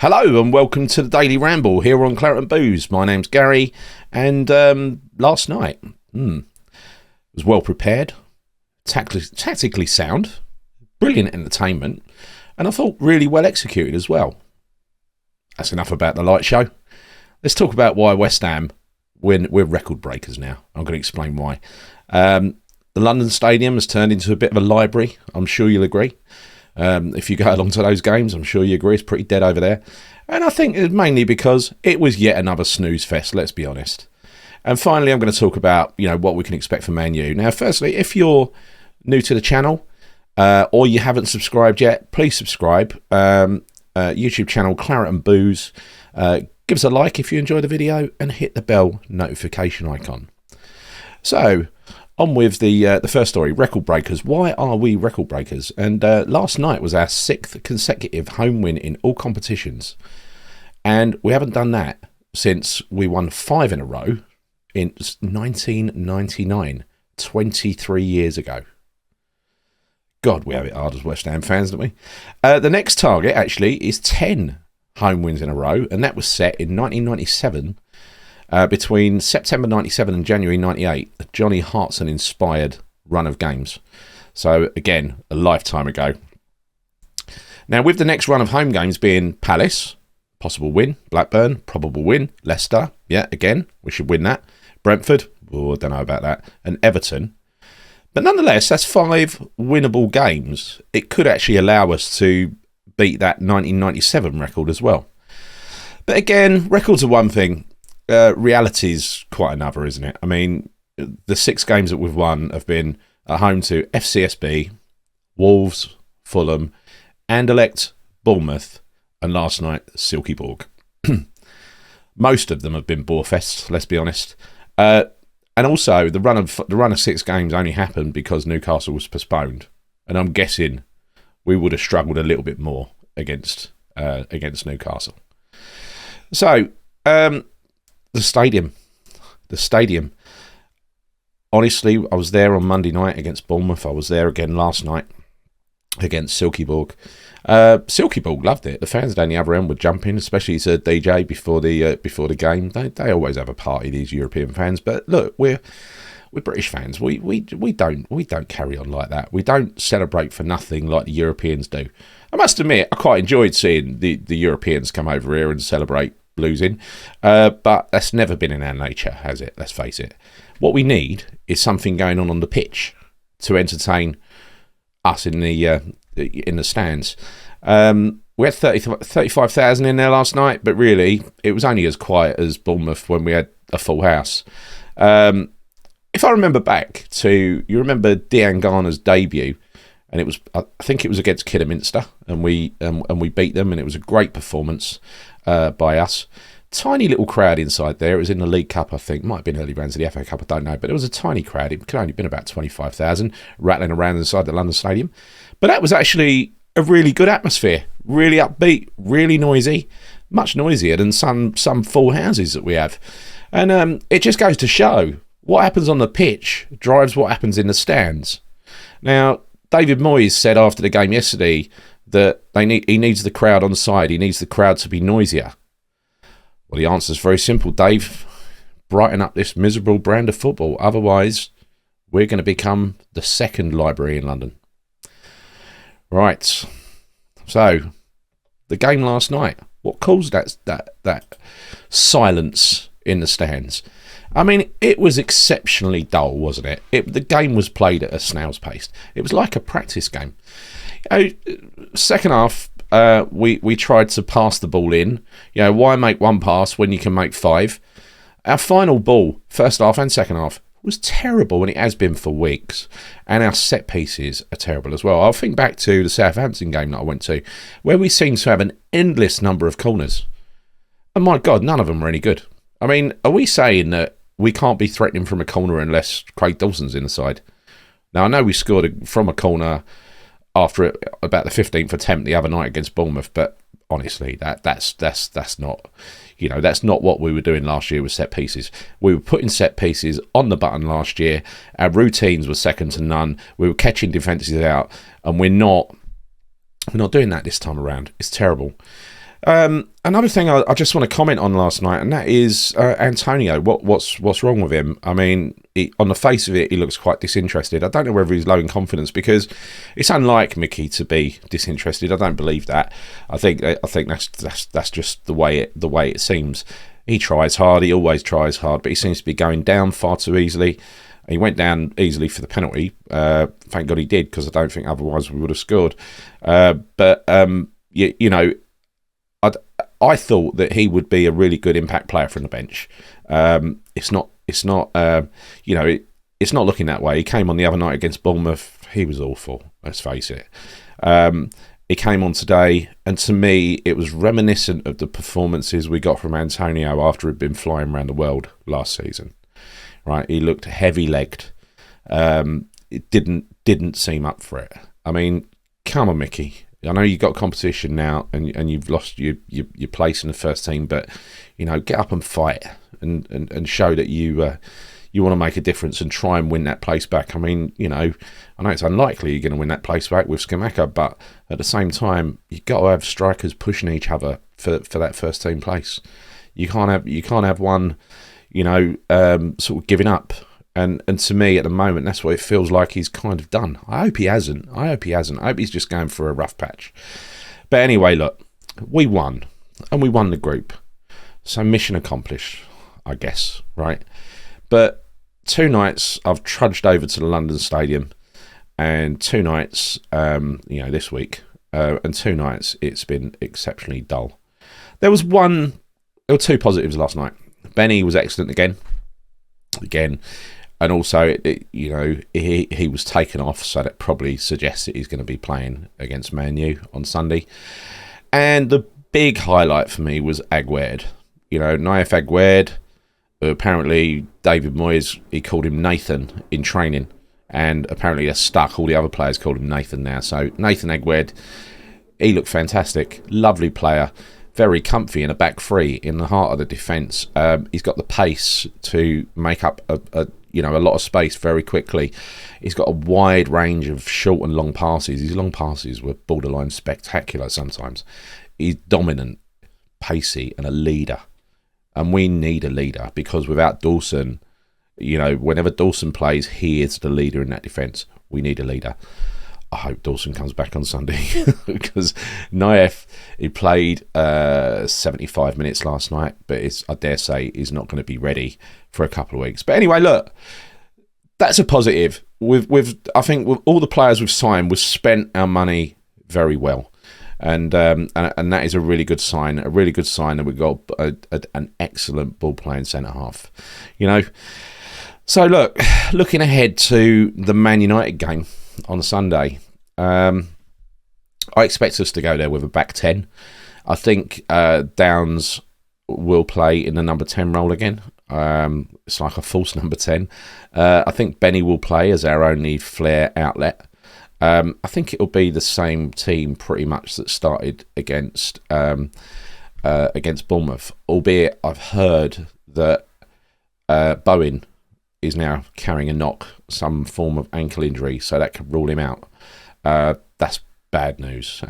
Hello and welcome to the Daily Ramble here on Claret and Booze. My name's Gary, and last night was well prepared, tactically sound, brilliant entertainment, and I thought really well executed as well. That's enough about the light show. Let's talk about why West Ham, we're record breakers now. I'm going to explain why. The London Stadium has turned into a bit of a library, I'm sure you'll agree. If you go along to those games, I'm sure you agree it's pretty dead over there. And I think it's mainly because it was yet another snooze fest, let's be honest. And finally, I'm going to talk about, what we can expect from Man U. Now, firstly, if you're new to the channel or you haven't subscribed yet, please subscribe. YouTube channel Claret and Booze. Give us a like if you enjoy the video and hit the bell notification icon. So, on with the first story, record breakers. Why are we record breakers? And last night was our 6th consecutive home win in all competitions. And we haven't done that since we won 5 in a row in 1999, 23 years ago. God, we have it hard as West Ham fans, don't we? The next target, actually, is 10 home wins in a row, and that was set in 1997. Between September 97 and January 98, a Johnny Hartson-inspired run of games. So, again, a lifetime ago. Now, with the next run of home games being Palace, possible win. Blackburn, probable win. Leicester, yeah, again, we should win that. Brentford, I don't know about that. And Everton. But nonetheless, that's 5 winnable games. It could actually allow us to beat that 1997 record as well. But again, records are one thing. Reality's quite another, isn't it? I mean, the 6 games that we've won have been at home to FCSB, Wolves, Fulham, Anderlecht, Bournemouth, and last night, Silkeborg. Most of them have been Borefests, let's be honest. And also, the run of 6 games only happened because Newcastle was postponed, and I'm guessing we would have struggled a little bit more against Newcastle. So. The stadium. Honestly, I was there on Monday night against Bournemouth. I was there again last night against Silkeborg. Silkeborg loved it. The fans down the other end were jumping, especially to DJ before the game. They always have a party, these European fans. But look, we're British fans. We don't carry on like that. We don't celebrate for nothing like the Europeans do. I must admit, I quite enjoyed seeing the Europeans come over here and celebrate losing, but that's never been in our nature, has it? Let's face it. What we need is something going on the pitch to entertain us in the stands. We had 35,000 in there last night, but really it was only as quiet as Bournemouth when we had a full house. If I remember back to, you remember Dean Garner's debut, and I think it was against Kidderminster, and we beat them, and it was a great performance by us. Tiny little crowd inside there. It was in the League Cup, I think. Might have been early rounds of the FA Cup, I don't know. But it was a tiny crowd. It could only have been about 25,000 rattling around inside the London Stadium. But that was actually a really good atmosphere. Really upbeat, really noisy. Much noisier than some full houses that we have. And it just goes to show what happens on the pitch drives what happens in the stands. Now, David Moyes said after the game yesterday that he needs the crowd on side. He needs the crowd to be noisier. Well, the answer is very simple, Dave. Brighten up this miserable brand of football. Otherwise, we're going to become the second library in London. Right. So, the game last night. What caused that silence in the stands? I mean, it was exceptionally dull, wasn't it? The game was played at a snail's pace. It was like a practice game. Second half, we tried to pass the ball in. Why make one pass when you can make 5? Our final ball, first half and second half, was terrible, and it has been for weeks. And our set pieces are terrible as well. I'll think back to the Southampton game that I went to, where we seemed to have an endless number of corners. And my God, none of them were any good. I mean, are we saying that we can't be threatening from a corner unless Craig Dawson's in the side? Now, I know we scored from a corner after about the 15th attempt the other night against Bournemouth, but honestly, that's not, that's not what we were doing last year with set pieces. We were putting set pieces on the button last year. Our routines were second to none. We were catching defences out, and we're not doing that this time around. It's terrible. Another thing I just want to comment on last night, and that is Antonio. What's wrong with him? I mean, on the face of it, he looks quite disinterested. I don't know whether he's low in confidence, because it's unlike Mickey to be disinterested. I don't believe that. I think that's just the way it seems. He tries hard. He always tries hard, but he seems to be going down far too easily. He went down easily for the penalty. Thank God he did, because I don't think otherwise we would have scored. You know, I thought that he would be a really good impact player from the bench. It's not looking that way. He came on the other night against Bournemouth. He was awful, let's face it. He came on today, and to me, it was reminiscent of the performances we got from Antonio after he'd been flying around the world last season. Right, he looked heavy-legged. It didn't seem up for it. I mean, come on, Mickey. I know you've got competition now, and you've lost your place in the first team, but get up and fight and show that you want to make a difference and try and win that place back. I mean, I know it's unlikely you're going to win that place back with Scamacca, but at the same time, you've got to have strikers pushing each other for that first team place. You can't have one, sort of giving up. And to me, at the moment, that's what it feels like he's kind of done. I hope he hasn't. I hope he's just going for a rough patch. But anyway, look, we won. And we won the group. So mission accomplished, I guess, right? But 2 nights I've trudged over to the London Stadium. And 2 nights, this week. And 2 nights, it's been exceptionally dull. There were 2 positives last night. Benny was excellent again. And also, he was taken off, so that probably suggests that he's going to be playing against Man U on Sunday. And the big highlight for me was Aguerd. Naif Aguerd, apparently David Moyes, he called him Nathan in training, and apparently that's stuck. All the other players called him Nathan now. So Nathan Aguerd, he looked fantastic. Lovely player. Very comfy in a back three in the heart of the defence. He's got the pace to make up a lot of space very quickly. He's got a wide range of short and long passes. His long passes were borderline spectacular sometimes. He's dominant, pacey, and a leader. And we need a leader, because without Dawson, whenever Dawson plays, he is the leader in that defence. We need a leader. I hope Dawson comes back on Sunday, because Naif, he played 75 minutes last night, but I dare say he's not going to be ready for a couple of weeks. But anyway, look, that's a positive. I think with all the players we've signed, we've spent our money very well, and that is a really good sign. A really good sign that we've got an excellent ball playing centre half. So looking ahead to the Man United game on Sunday, I expect us to go there with a back 10. I think Downs will play in the number 10 role again. It's like a false number 10. I think Benny will play as our only flair outlet. I think it'll be the same team pretty much that started against Bournemouth, albeit I've heard that Bowen is now carrying a knock, some form of ankle injury, so that could rule him out. That's bad news.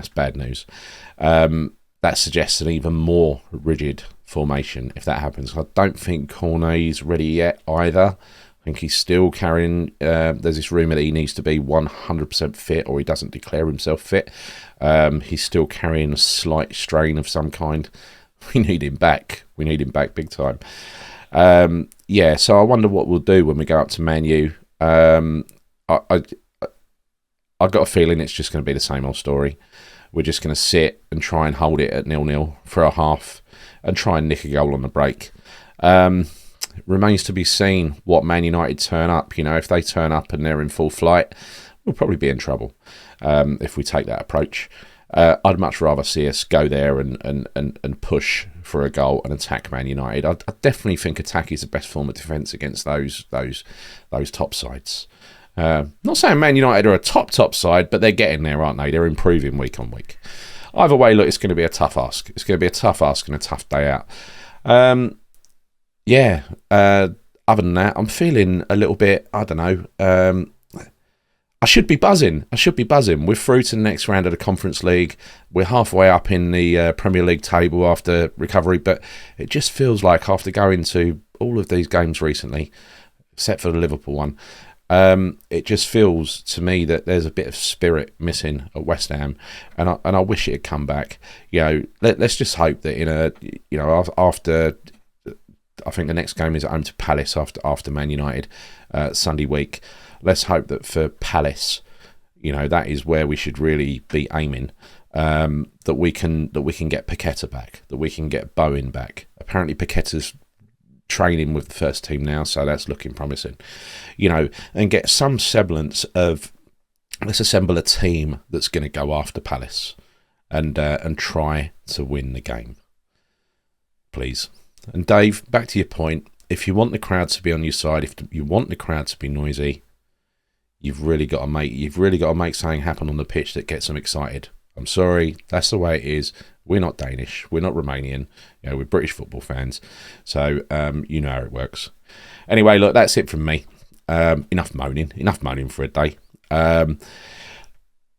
That suggests an even more rigid formation if that happens. I don't think Cornet's ready yet either. I think he's still carrying... there's this rumour that he needs to be 100% fit, or he doesn't declare himself fit. He's still carrying a slight strain of some kind. We need him back. Big time. So I wonder what we'll do when we go up to Man U. I've got a feeling it's just going to be the same old story. We're just going to sit and try and hold it at 0-0 for a half and try and nick a goal on the break. Remains to be seen what Man United turn up. If they turn up and they're in full flight, we'll probably be in trouble if we take that approach. I'd much rather see us go there and push for a goal and attack Man United. I definitely think attack is the best form of defence against those top sides. Not saying Man United are a top side, but they're getting there, aren't they? They're improving week on week. Either way, look, it's going to be a tough ask. It's going to be a tough ask and a tough day out. Other than that, I'm feeling a little bit, I don't know. I should be buzzing. We're through to the next round of the Conference League. We're halfway up in the Premier League table after recovery, but it just feels like after going to all of these games recently, except for the Liverpool one, it just feels to me that there's a bit of spirit missing at West Ham, and I wish it had come back. Let's just hope that after, I think the next game is at home to Palace after Man United Sunday week. Let's hope that for Palace, that is where we should really be aiming. That we can get Paqueta back, that we can get Bowen back. Apparently, Paqueta's training with the first team now, so that's looking promising. And get some semblance of, let's assemble a team that's going to go after Palace and try to win the game, please. And Dave, back to your point. If you want the crowd to be on your side, if you want the crowd to be noisy, you've really got to make something happen on the pitch that gets them excited. I'm sorry, that's the way it is. We're not Danish, we're not Romanian, we're British football fans, so you know how it works. Anyway, look, that's it from me. Enough moaning for a day.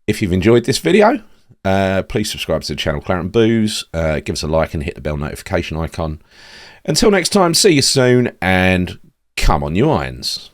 If you've enjoyed this video, please subscribe to the channel Claret and Booze, give us a like and hit the bell notification icon. Until next time, see you soon, and come on you irons.